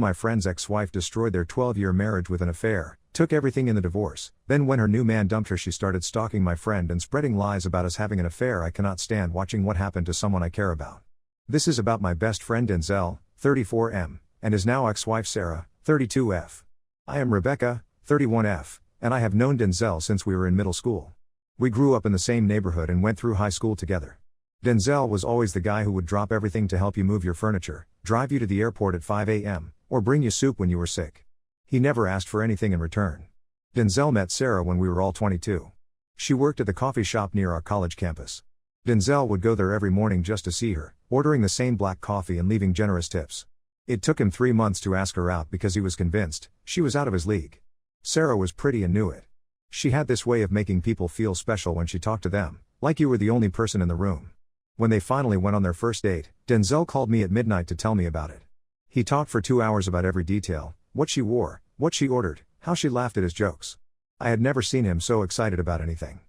my friend's ex-wife destroyed their 12-year marriage with an affair, took everything in the divorce. Then when her new man dumped her, she started stalking my friend and spreading lies about us having an affair. I cannot stand watching what happened to someone I care about. This is about my best friend Denzel, 34M, and his now ex-wife Sarah, 32F. I am Rebecca, 31F, and I have known Denzel since we were in middle school. We grew up in the same neighborhood and went through high school together. Denzel was always the guy who would drop everything to help you move your furniture, drive you to the airport at 5 a.m., or bring you soup when you were sick. He never asked for anything in return. Denzel met Sarah when we were all 22. She worked at the coffee shop near our college campus. Denzel would go there every morning just to see her, ordering the same black coffee and leaving generous tips. It took him 3 months to ask her out because he was convinced she was out of his league. Sarah was pretty and knew it. She had this way of making people feel special when she talked to them, like you were the only person in the room. When they finally went on their first date, Denzel called me at midnight to tell me about it. He talked for 2 hours about every detail, what she wore, what she ordered, how she laughed at his jokes. I had never seen him so excited about anything.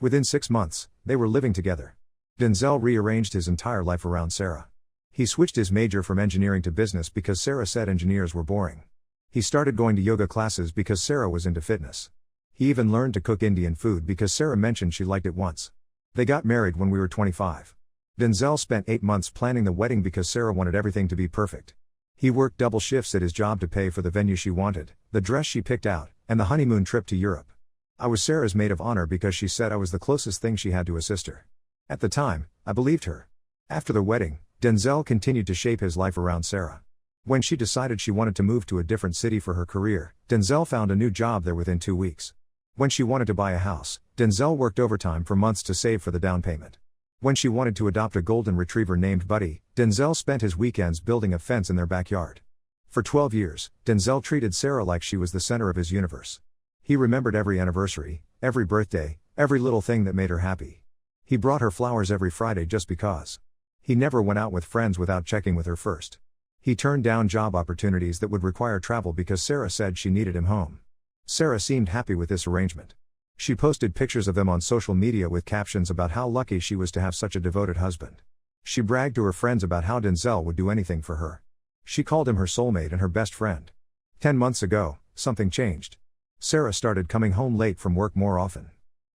Within 6 months, they were living together. Denzel rearranged his entire life around Sarah. He switched his major from engineering to business because Sarah said engineers were boring. He started going to yoga classes because Sarah was into fitness. He even learned to cook Indian food because Sarah mentioned she liked it once. They got married when we were 25. Denzel spent 8 months planning the wedding because Sarah wanted everything to be perfect. He worked double shifts at his job to pay for the venue she wanted, the dress she picked out, and the honeymoon trip to Europe. I was Sarah's maid of honor because she said I was the closest thing she had to a sister. At the time, I believed her. After the wedding, Denzel continued to shape his life around Sarah. When she decided she wanted to move to a different city for her career, Denzel found a new job there within 2 weeks. When she wanted to buy a house, Denzel worked overtime for months to save for the down payment. When she wanted to adopt a golden retriever named Buddy, Denzel spent his weekends building a fence in their backyard. For 12 years, Denzel treated Sarah like she was the center of his universe. He remembered every anniversary, every birthday, every little thing that made her happy. He brought her flowers every Friday just because. He never went out with friends without checking with her first. He turned down job opportunities that would require travel because Sarah said she needed him home. Sarah seemed happy with this arrangement. She posted pictures of them on social media with captions about how lucky she was to have such a devoted husband. She bragged to her friends about how Denzel would do anything for her. She called him her soulmate and her best friend. 10 months ago, something changed. Sarah started coming home late from work more often.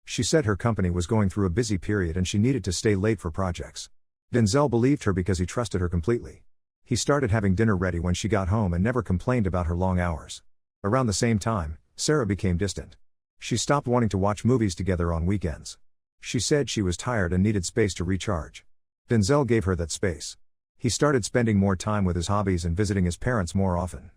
She said her company was going through a busy period and she needed to stay late for projects. Denzel believed her because he trusted her completely. He started having dinner ready when she got home and never complained about her long hours. Around the same time, Sarah became distant. She stopped wanting to watch movies together on weekends. She said she was tired and needed space to recharge. Denzel gave her that space. He started spending more time with his hobbies and visiting his parents more often.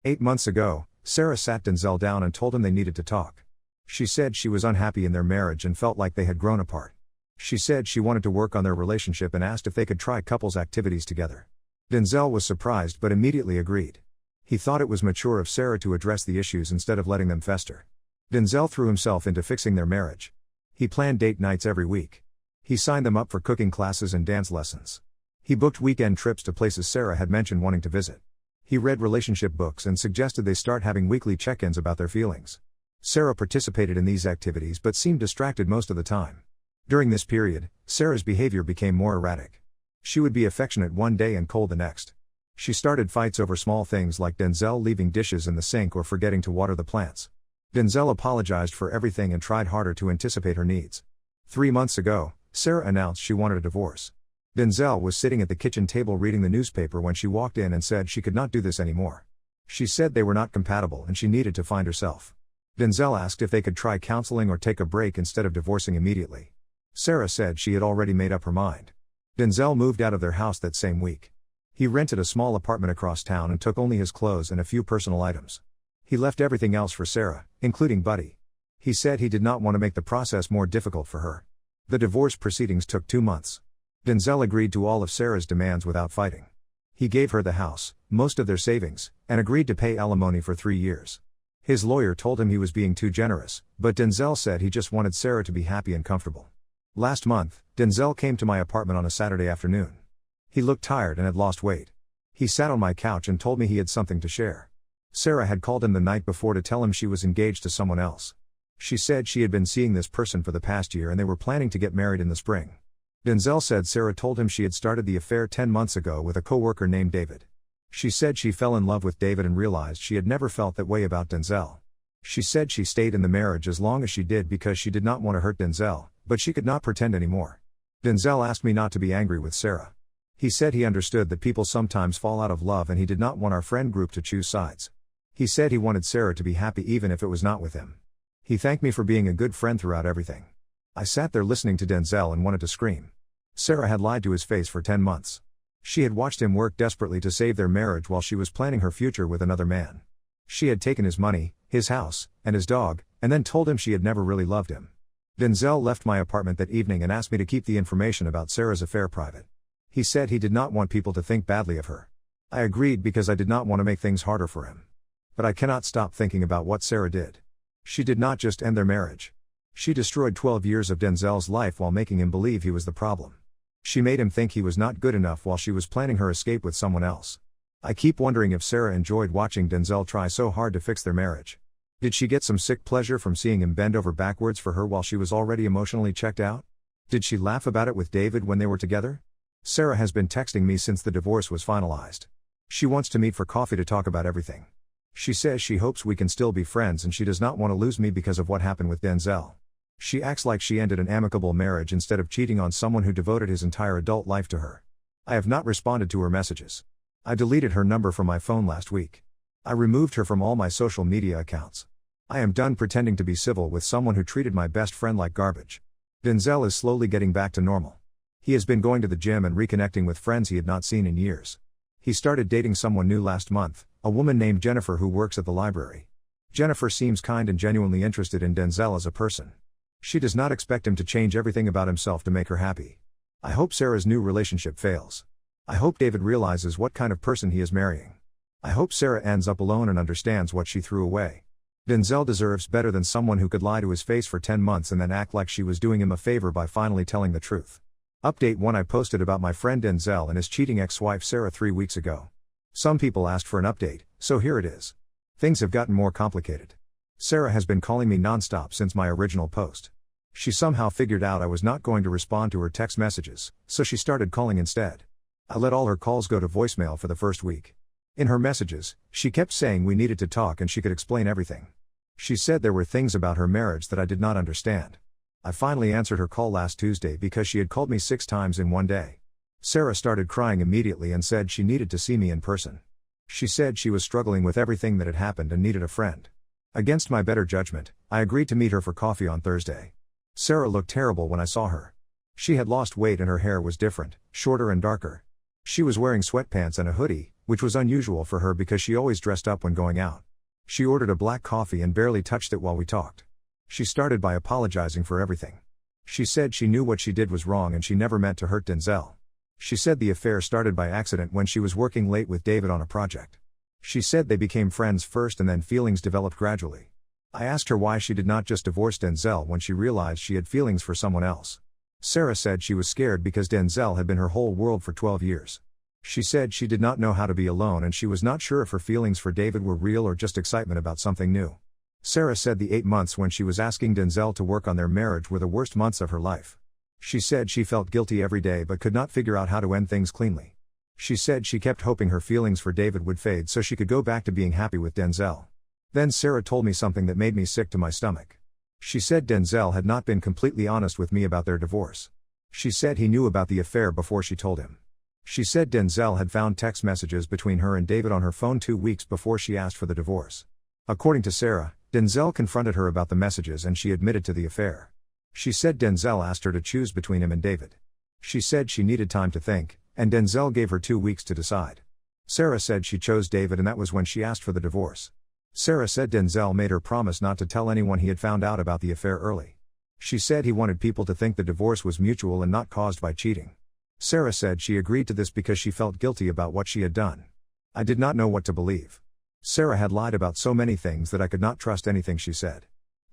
8 months ago, Sarah sat Denzel down and told him they needed to talk. She said she was unhappy in their marriage and felt like they had grown apart. She said she wanted to work on their relationship and asked if they could try couples activities together. Denzel was surprised but immediately agreed. He thought it was mature of Sarah to address the issues instead of letting them fester. Denzel threw himself into fixing their marriage. He planned date nights every week. He signed them up for cooking classes and dance lessons. He booked weekend trips to places Sarah had mentioned wanting to visit. He read relationship books and suggested they start having weekly check-ins about their feelings. Sarah participated in these activities but seemed distracted most of the time. During this period, Sarah's behavior became more erratic. She would be affectionate one day and cold the next. She started fights over small things like Denzel leaving dishes in the sink or forgetting to water the plants. Denzel apologized for everything and tried harder to anticipate her needs. 3 months ago, Sarah announced she wanted a divorce. Denzel was sitting at the kitchen table reading the newspaper when she walked in and said she could not do this anymore. She said they were not compatible and she needed to find herself. Denzel asked if they could try counseling or take a break instead of divorcing immediately. Sarah said she had already made up her mind. Denzel moved out of their house that same week. He rented a small apartment across town and took only his clothes and a few personal items. He left everything else for Sarah, including Buddy. He said he did not want to make the process more difficult for her. The divorce proceedings took 2 months. Denzel agreed to all of Sarah's demands without fighting. He gave her the house, most of their savings, and agreed to pay alimony for 3 years. His lawyer told him he was being too generous, but Denzel said he just wanted Sarah to be happy and comfortable. Last month, Denzel came to my apartment on a Saturday afternoon. He looked tired and had lost weight. He sat on my couch and told me he had something to share. Sarah had called him the night before to tell him she was engaged to someone else. She said she had been seeing this person for the past year and they were planning to get married in the spring. Denzel said Sarah told him she had started the affair 10 months ago with a coworker named David. She said she fell in love with David and realized she had never felt that way about Denzel. She said she stayed in the marriage as long as she did because she did not want to hurt Denzel, but she could not pretend anymore. Denzel asked me not to be angry with Sarah. He said he understood that people sometimes fall out of love and he did not want our friend group to choose sides. He said he wanted Sarah to be happy even if it was not with him. He thanked me for being a good friend throughout everything. I sat there listening to Denzel and wanted to scream. Sarah had lied to his face for 10 months. She had watched him work desperately to save their marriage while she was planning her future with another man. She had taken his money, his house, and his dog, and then told him she had never really loved him. Denzel left my apartment that evening and asked me to keep the information about Sarah's affair private. He said he did not want people to think badly of her. I agreed because I did not want to make things harder for him. But I cannot stop thinking about what Sarah did. She did not just end their marriage. She destroyed 12 years of Denzel's life while making him believe he was the problem. She made him think he was not good enough while she was planning her escape with someone else. I keep wondering if Sarah enjoyed watching Denzel try so hard to fix their marriage. Did she get some sick pleasure from seeing him bend over backwards for her while she was already emotionally checked out? Did she laugh about it with David when they were together? Sarah has been texting me since the divorce was finalized. She wants to meet for coffee to talk about everything. She says she hopes we can still be friends and she does not want to lose me because of what happened with Denzel. She acts like she ended an amicable marriage instead of cheating on someone who devoted his entire adult life to her. I have not responded to her messages. I deleted her number from my phone last week. I removed her from all my social media accounts. I am done pretending to be civil with someone who treated my best friend like garbage. Denzel is slowly getting back to normal. He has been going to the gym and reconnecting with friends he had not seen in years. He started dating someone new last month, a woman named Jennifer who works at the library. Jennifer seems kind and genuinely interested in Denzel as a person. She does not expect him to change everything about himself to make her happy. I hope Sarah's new relationship fails. I hope David realizes what kind of person he is marrying. I hope Sarah ends up alone and understands what she threw away. Denzel deserves better than someone who could lie to his face for 10 months and then act like she was doing him a favor by finally telling the truth. Update 1: I posted about my friend Denzel and his cheating ex-wife Sarah 3 weeks ago. Some people asked for an update, so here it is. Things have gotten more complicated. Sarah has been calling me non-stop since my original post. She somehow figured out I was not going to respond to her text messages, so she started calling instead. I let all her calls go to voicemail for the first week. In her messages, she kept saying we needed to talk and she could explain everything. She said there were things about her marriage that I did not understand. I finally answered her call last Tuesday because she had called me 6 times in one day. Sarah started crying immediately and said she needed to see me in person. She said she was struggling with everything that had happened and needed a friend. Against my better judgment, I agreed to meet her for coffee on Thursday. Sarah looked terrible when I saw her. She had lost weight and her hair was different, shorter and darker. She was wearing sweatpants and a hoodie, which was unusual for her because she always dressed up when going out. She ordered a black coffee and barely touched it while we talked. She started by apologizing for everything. She said she knew what she did was wrong and she never meant to hurt Denzel. She said the affair started by accident when she was working late with David on a project. She said they became friends first and then feelings developed gradually. I asked her why she did not just divorce Denzel when she realized she had feelings for someone else. Sarah said she was scared because Denzel had been her whole world for 12 years. She said she did not know how to be alone and she was not sure if her feelings for David were real or just excitement about something new. Sarah said the 8 months when she was asking Denzel to work on their marriage were the worst months of her life. She said she felt guilty every day but could not figure out how to end things cleanly. She said she kept hoping her feelings for David would fade so she could go back to being happy with Denzel. Then Sarah told me something that made me sick to my stomach. She said Denzel had not been completely honest with me about their divorce. She said he knew about the affair before she told him. She said Denzel had found text messages between her and David on her phone 2 weeks before she asked for the divorce. According to Sarah, Denzel confronted her about the messages and she admitted to the affair. She said Denzel asked her to choose between him and David. She said she needed time to think, and Denzel gave her 2 weeks to decide. Sarah said she chose David and that was when she asked for the divorce. Sarah said Denzel made her promise not to tell anyone he had found out about the affair early. She said he wanted people to think the divorce was mutual and not caused by cheating. Sarah said she agreed to this because she felt guilty about what she had done. I did not know what to believe. Sarah had lied about so many things that I could not trust anything she said.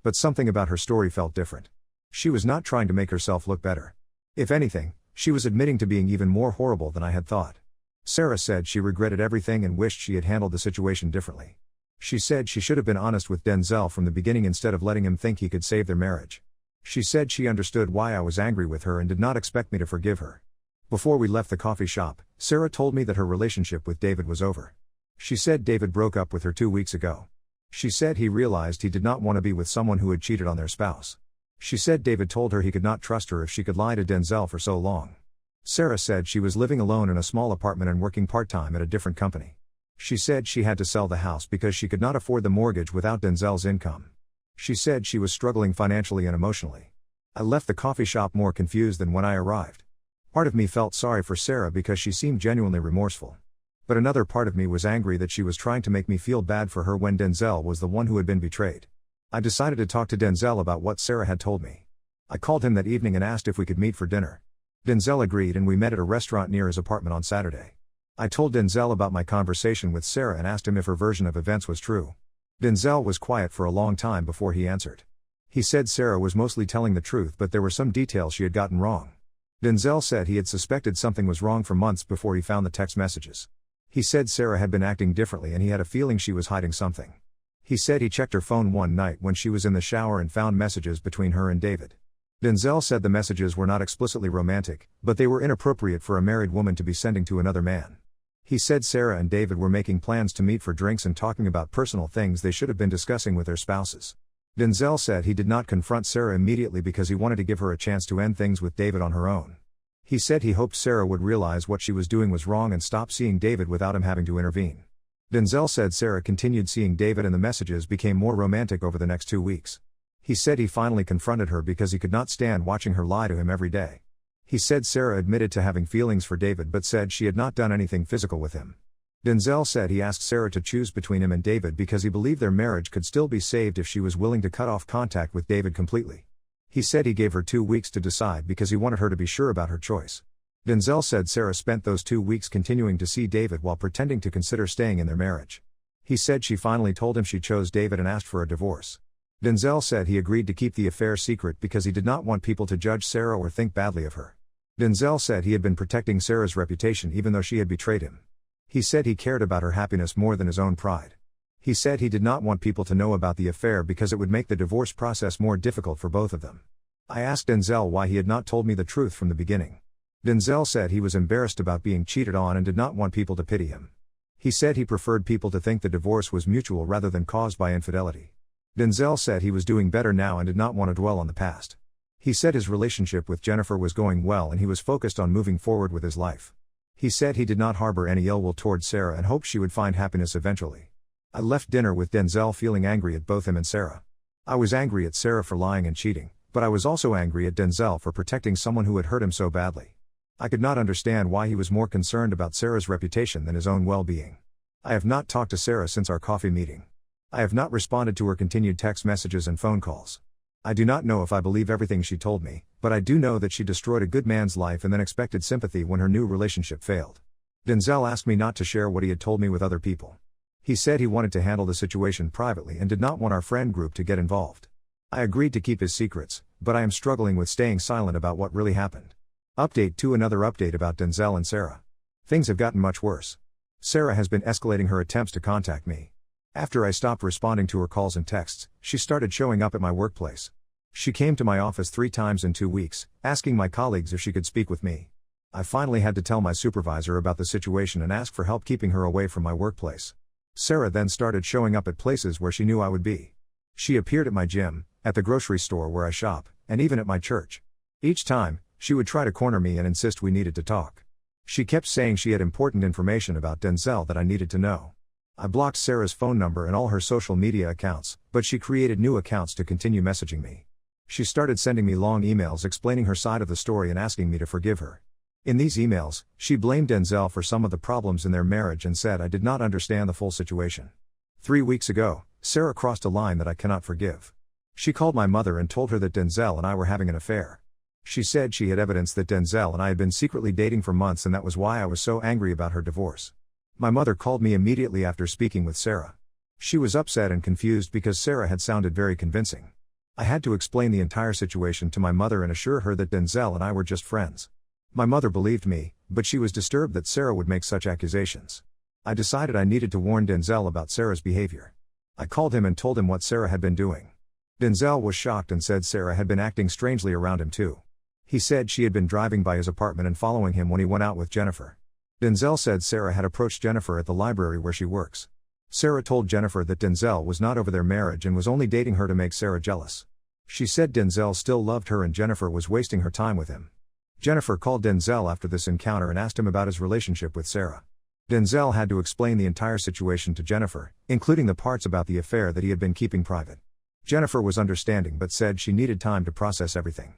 But something about her story felt different. She was not trying to make herself look better. If anything, she was admitting to being even more horrible than I had thought. Sarah said she regretted everything and wished she had handled the situation differently. She said she should have been honest with Denzel from the beginning instead of letting him think he could save their marriage. She said she understood why I was angry with her and did not expect me to forgive her. Before we left the coffee shop, Sarah told me that her relationship with David was over. She said David broke up with her 2 weeks ago. She said he realized he did not want to be with someone who had cheated on their spouse. She said David told her he could not trust her if she could lie to Denzel for so long. Sarah said she was living alone in a small apartment and working part-time at a different company. She said she had to sell the house because she could not afford the mortgage without Denzel's income. She said she was struggling financially and emotionally. I left the coffee shop more confused than when I arrived. Part of me felt sorry for Sarah because she seemed genuinely remorseful. But another part of me was angry that she was trying to make me feel bad for her when Denzel was the one who had been betrayed. I decided to talk to Denzel about what Sarah had told me. I called him that evening and asked if we could meet for dinner. Denzel agreed and we met at a restaurant near his apartment on Saturday. I told Denzel about my conversation with Sarah and asked him if her version of events was true. Denzel was quiet for a long time before he answered. He said Sarah was mostly telling the truth, but there were some details she had gotten wrong. Denzel said he had suspected something was wrong for months before he found the text messages. He said Sarah had been acting differently and he had a feeling she was hiding something. He said he checked her phone one night when she was in the shower and found messages between her and David. Denzel said the messages were not explicitly romantic, but they were inappropriate for a married woman to be sending to another man. He said Sarah and David were making plans to meet for drinks and talking about personal things they should have been discussing with their spouses. Denzel said he did not confront Sarah immediately because he wanted to give her a chance to end things with David on her own. He said he hoped Sarah would realize what she was doing was wrong and stop seeing David without him having to intervene. Denzel said Sarah continued seeing David and the messages became more romantic over the next 2 weeks. He said he finally confronted her because he could not stand watching her lie to him every day. He said Sarah admitted to having feelings for David but said she had not done anything physical with him. Denzel said he asked Sarah to choose between him and David because he believed their marriage could still be saved if she was willing to cut off contact with David completely. He said he gave her 2 weeks to decide because he wanted her to be sure about her choice. Denzel said Sarah spent those 2 weeks continuing to see David while pretending to consider staying in their marriage. He said she finally told him she chose David and asked for a divorce. Denzel said he agreed to keep the affair secret because he did not want people to judge Sarah or think badly of her. Denzel said he had been protecting Sarah's reputation even though she had betrayed him. He said he cared about her happiness more than his own pride. He said he did not want people to know about the affair because it would make the divorce process more difficult for both of them. I asked Denzel why he had not told me the truth from the beginning. Denzel said he was embarrassed about being cheated on and did not want people to pity him. He said he preferred people to think the divorce was mutual rather than caused by infidelity. Denzel said he was doing better now and did not want to dwell on the past. He said his relationship with Jennifer was going well and he was focused on moving forward with his life. He said he did not harbor any ill will towards Sarah and hoped she would find happiness eventually. I left dinner with Denzel feeling angry at both him and Sarah. I was angry at Sarah for lying and cheating, but I was also angry at Denzel for protecting someone who had hurt him so badly. I could not understand why he was more concerned about Sarah's reputation than his own well-being. I have not talked to Sarah since our coffee meeting. I have not responded to her continued text messages and phone calls. I do not know if I believe everything she told me, but I do know that she destroyed a good man's life and then expected sympathy when her new relationship failed. Denzel asked me not to share what he had told me with other people. He said he wanted to handle the situation privately and did not want our friend group to get involved. I agreed to keep his secrets, but I am struggling with staying silent about what really happened. Update 2. Another update about Denzel and Sarah. Things have gotten much worse. Sarah has been escalating her attempts to contact me. After I stopped responding to her calls and texts, she started showing up at my workplace. She came to my office 3 times in 2 weeks, asking my colleagues if she could speak with me. I finally had to tell my supervisor about the situation and ask for help keeping her away from my workplace. Sarah then started showing up at places where she knew I would be. She appeared at my gym, at the grocery store where I shop, and even at my church. Each time, she would try to corner me and insist we needed to talk. She kept saying she had important information about Denzel that I needed to know. I blocked Sarah's phone number and all her social media accounts, but she created new accounts to continue messaging me. She started sending me long emails explaining her side of the story and asking me to forgive her. In these emails, she blamed Denzel for some of the problems in their marriage and said I did not understand the full situation. 3 weeks ago, Sarah crossed a line that I cannot forgive. She called my mother and told her that Denzel and I were having an affair. She said she had evidence that Denzel and I had been secretly dating for months and that was why I was so angry about her divorce. My mother called me immediately after speaking with Sarah. She was upset and confused because Sarah had sounded very convincing. I had to explain the entire situation to my mother and assure her that Denzel and I were just friends. My mother believed me, but she was disturbed that Sarah would make such accusations. I decided I needed to warn Denzel about Sarah's behavior. I called him and told him what Sarah had been doing. Denzel was shocked and said Sarah had been acting strangely around him too. He said she had been driving by his apartment and following him when he went out with Jennifer. Denzel said Sarah had approached Jennifer at the library where she works. Sarah told Jennifer that Denzel was not over their marriage and was only dating her to make Sarah jealous. She said Denzel still loved her and Jennifer was wasting her time with him. Jennifer called Denzel after this encounter and asked him about his relationship with Sarah. Denzel had to explain the entire situation to Jennifer, including the parts about the affair that he had been keeping private. Jennifer was understanding but said she needed time to process everything.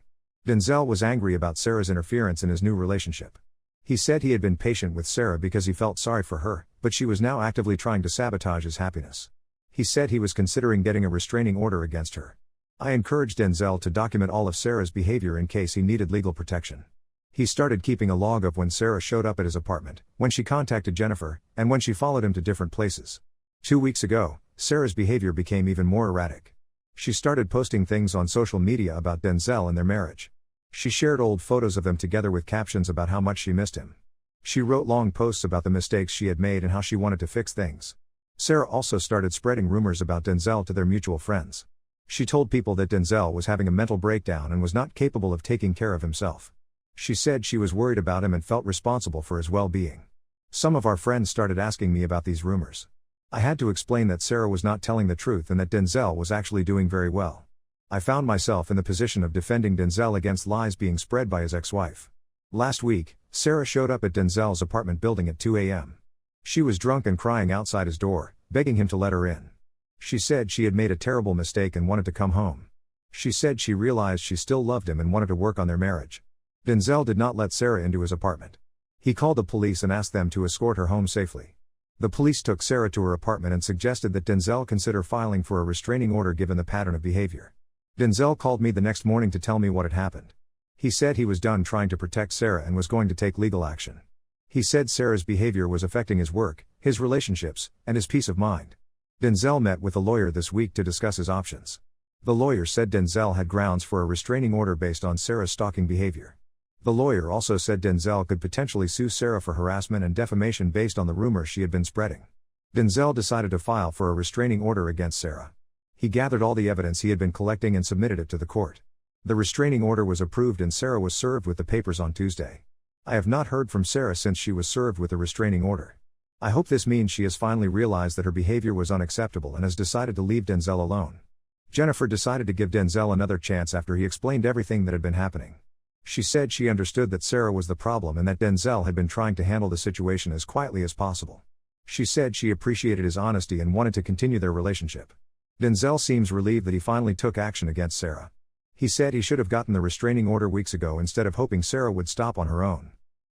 Denzel was angry about Sarah's interference in his new relationship. He said he had been patient with Sarah because he felt sorry for her, but she was now actively trying to sabotage his happiness. He said he was considering getting a restraining order against her. I encouraged Denzel to document all of Sarah's behavior in case he needed legal protection. He started keeping a log of when Sarah showed up at his apartment, when she contacted Jennifer, and when she followed him to different places. 2 weeks ago, Sarah's behavior became even more erratic. She started posting things on social media about Denzel and their marriage. She shared old photos of them together with captions about how much she missed him. She wrote long posts about the mistakes she had made and how she wanted to fix things. Sarah also started spreading rumors about Denzel to their mutual friends. She told people that Denzel was having a mental breakdown and was not capable of taking care of himself. She said she was worried about him and felt responsible for his well-being. Some of our friends started asking me about these rumors. I had to explain that Sarah was not telling the truth and that Denzel was actually doing very well. I found myself in the position of defending Denzel against lies being spread by his ex-wife. Last week, Sarah showed up at Denzel's apartment building at 2 a.m. She was drunk and crying outside his door, begging him to let her in. She said she had made a terrible mistake and wanted to come home. She said she realized she still loved him and wanted to work on their marriage. Denzel did not let Sarah into his apartment. He called the police and asked them to escort her home safely. The police took Sarah to her apartment and suggested that Denzel consider filing for a restraining order given the pattern of behavior. Denzel called me the next morning to tell me what had happened. He said he was done trying to protect Sarah and was going to take legal action. He said Sarah's behavior was affecting his work, his relationships, and his peace of mind. Denzel met with a lawyer this week to discuss his options. The lawyer said Denzel had grounds for a restraining order based on Sarah's stalking behavior. The lawyer also said Denzel could potentially sue Sarah for harassment and defamation based on the rumors she had been spreading. Denzel decided to file for a restraining order against Sarah. He gathered all the evidence he had been collecting and submitted it to the court. The restraining order was approved and Sarah was served with the papers on Tuesday. I have not heard from Sarah since she was served with the restraining order. I hope this means she has finally realized that her behavior was unacceptable and has decided to leave Denzel alone. Jennifer decided to give Denzel another chance after he explained everything that had been happening. She said she understood that Sarah was the problem and that Denzel had been trying to handle the situation as quietly as possible. She said she appreciated his honesty and wanted to continue their relationship. Denzel seems relieved that he finally took action against Sarah. He said he should have gotten the restraining order weeks ago instead of hoping Sarah would stop on her own.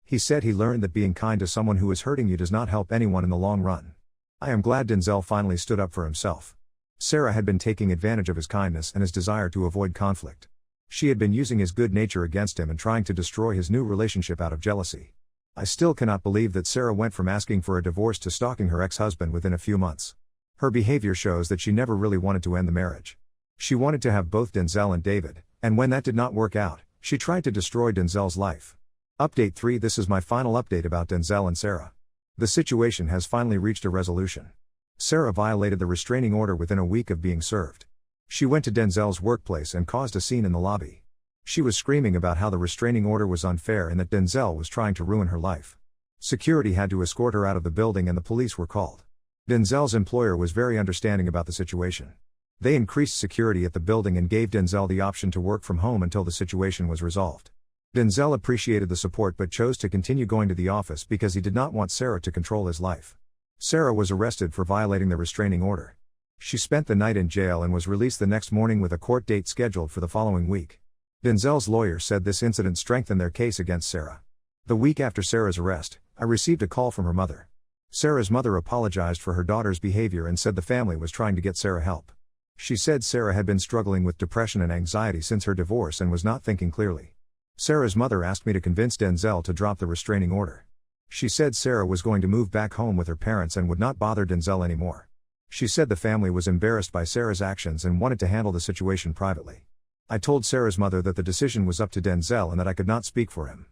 He said he learned that being kind to someone who is hurting you does not help anyone in the long run. I am glad Denzel finally stood up for himself. Sarah had been taking advantage of his kindness and his desire to avoid conflict. She had been using his good nature against him and trying to destroy his new relationship out of jealousy. I still cannot believe that Sarah went from asking for a divorce to stalking her ex-husband within a few months. Her behavior shows that she never really wanted to end the marriage. She wanted to have both Denzel and David, and when that did not work out, she tried to destroy Denzel's life. Update 3. This is my final update about Denzel and Sarah. The situation has finally reached a resolution. Sarah violated the restraining order within a week of being served. She went to Denzel's workplace and caused a scene in the lobby. She was screaming about how the restraining order was unfair and that Denzel was trying to ruin her life. Security had to escort her out of the building and the police were called. Denzel's employer was very understanding about the situation. They increased security at the building and gave Denzel the option to work from home until the situation was resolved. Denzel appreciated the support but chose to continue going to the office because he did not want Sarah to control his life. Sarah was arrested for violating the restraining order. She spent the night in jail and was released the next morning with a court date scheduled for the following week. Denzel's lawyer said this incident strengthened their case against Sarah. The week after Sarah's arrest, I received a call from her mother. Sarah's mother apologized for her daughter's behavior and said the family was trying to get Sarah help. She said Sarah had been struggling with depression and anxiety since her divorce and was not thinking clearly. Sarah's mother asked me to convince Denzel to drop the restraining order. She said Sarah was going to move back home with her parents and would not bother Denzel anymore. She said the family was embarrassed by Sarah's actions and wanted to handle the situation privately. I told Sarah's mother that the decision was up to Denzel and that I could not speak for him.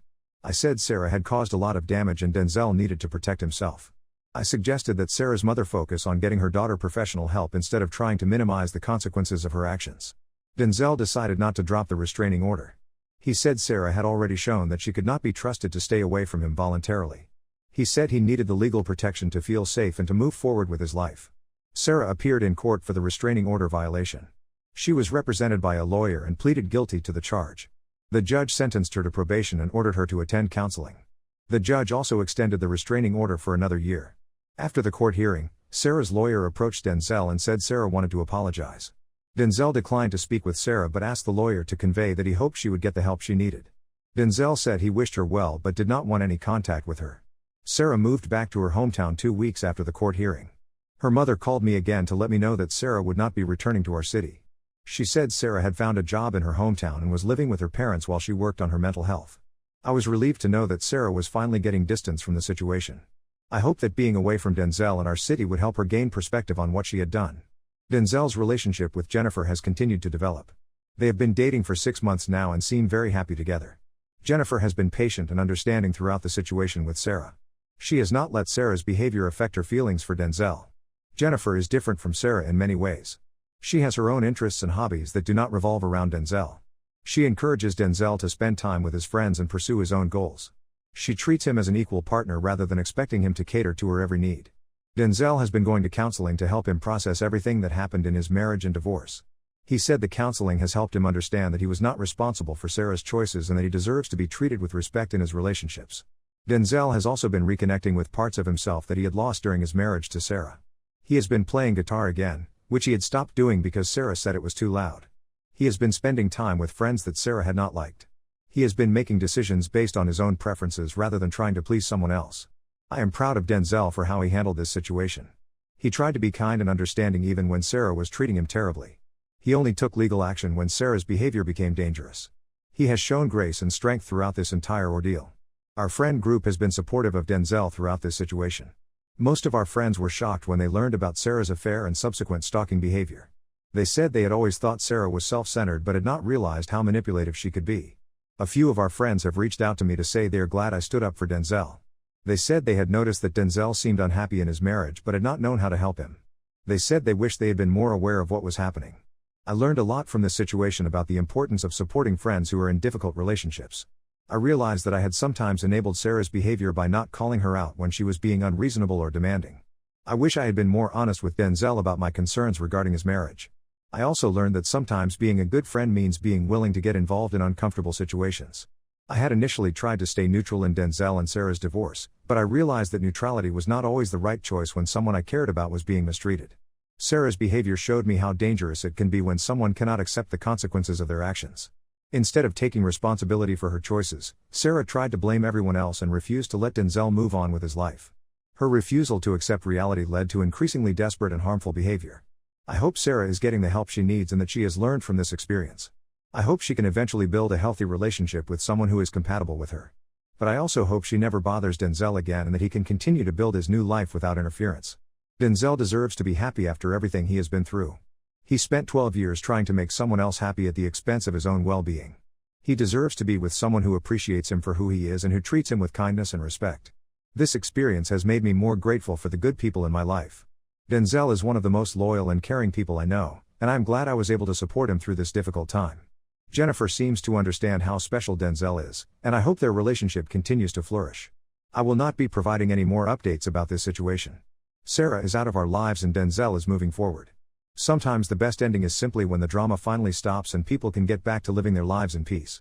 I said Sarah had caused a lot of damage and Denzel needed to protect himself. I suggested that Sarah's mother focus on getting her daughter professional help instead of trying to minimize the consequences of her actions. Denzel decided not to drop the restraining order. He said Sarah had already shown that she could not be trusted to stay away from him voluntarily. He said he needed the legal protection to feel safe and to move forward with his life. Sarah appeared in court for the restraining order violation. She was represented by a lawyer and pleaded guilty to the charge. The judge sentenced her to probation and ordered her to attend counseling. The judge also extended the restraining order for another year. After the court hearing, Sarah's lawyer approached Denzel and said Sarah wanted to apologize. Denzel declined to speak with Sarah but asked the lawyer to convey that he hoped she would get the help she needed. Denzel said he wished her well but did not want any contact with her. Sarah moved back to her hometown 2 weeks after the court hearing. Her mother called me again to let me know that Sarah would not be returning to our city. She said Sarah had found a job in her hometown and was living with her parents while she worked on her mental health. I was relieved to know that Sarah was finally getting distance from the situation. I hope that being away from Denzel and our city would help her gain perspective on what she had done. Denzel's relationship with Jennifer has continued to develop. They have been dating for 6 months now and seem very happy together. Jennifer has been patient and understanding throughout the situation with Sarah. She has not let Sarah's behavior affect her feelings for Denzel. Jennifer is different from Sarah in many ways. She has her own interests and hobbies that do not revolve around Denzel. She encourages Denzel to spend time with his friends and pursue his own goals. She treats him as an equal partner rather than expecting him to cater to her every need. Denzel has been going to counseling to help him process everything that happened in his marriage and divorce. He said the counseling has helped him understand that he was not responsible for Sarah's choices and that he deserves to be treated with respect in his relationships. Denzel has also been reconnecting with parts of himself that he had lost during his marriage to Sarah. He has been playing guitar again, which he had stopped doing because Sarah said it was too loud. He has been spending time with friends that Sarah had not liked. He has been making decisions based on his own preferences rather than trying to please someone else. I am proud of Denzel for how he handled this situation. He tried to be kind and understanding even when Sarah was treating him terribly. He only took legal action when Sarah's behavior became dangerous. He has shown grace and strength throughout this entire ordeal. Our friend group has been supportive of Denzel throughout this situation. Most of our friends were shocked when they learned about Sarah's affair and subsequent stalking behavior. They said they had always thought Sarah was self-centered but had not realized how manipulative she could be. A few of our friends have reached out to me to say they are glad I stood up for Denzel. They said they had noticed that Denzel seemed unhappy in his marriage but had not known how to help him. They said they wished they had been more aware of what was happening. I learned a lot from this situation about the importance of supporting friends who are in difficult relationships. I realized that I had sometimes enabled Sarah's behavior by not calling her out when she was being unreasonable or demanding. I wish I had been more honest with Denzel about my concerns regarding his marriage. I also learned that sometimes being a good friend means being willing to get involved in uncomfortable situations. I had initially tried to stay neutral in Denzel and Sarah's divorce, but I realized that neutrality was not always the right choice when someone I cared about was being mistreated. Sarah's behavior showed me how dangerous it can be when someone cannot accept the consequences of their actions. Instead of taking responsibility for her choices, Sarah tried to blame everyone else and refused to let Denzel move on with his life. Her refusal to accept reality led to increasingly desperate and harmful behavior. I hope Sarah is getting the help she needs and that she has learned from this experience. I hope she can eventually build a healthy relationship with someone who is compatible with her. But I also hope she never bothers Denzel again and that he can continue to build his new life without interference. Denzel deserves to be happy after everything he has been through. He spent 12 years trying to make someone else happy at the expense of his own well-being. He deserves to be with someone who appreciates him for who he is and who treats him with kindness and respect. This experience has made me more grateful for the good people in my life. Denzel is one of the most loyal and caring people I know, and I am glad I was able to support him through this difficult time. Jennifer seems to understand how special Denzel is, and I hope their relationship continues to flourish. I will not be providing any more updates about this situation. Sarah is out of our lives and Denzel is moving forward. Sometimes the best ending is simply when the drama finally stops and people can get back to living their lives in peace.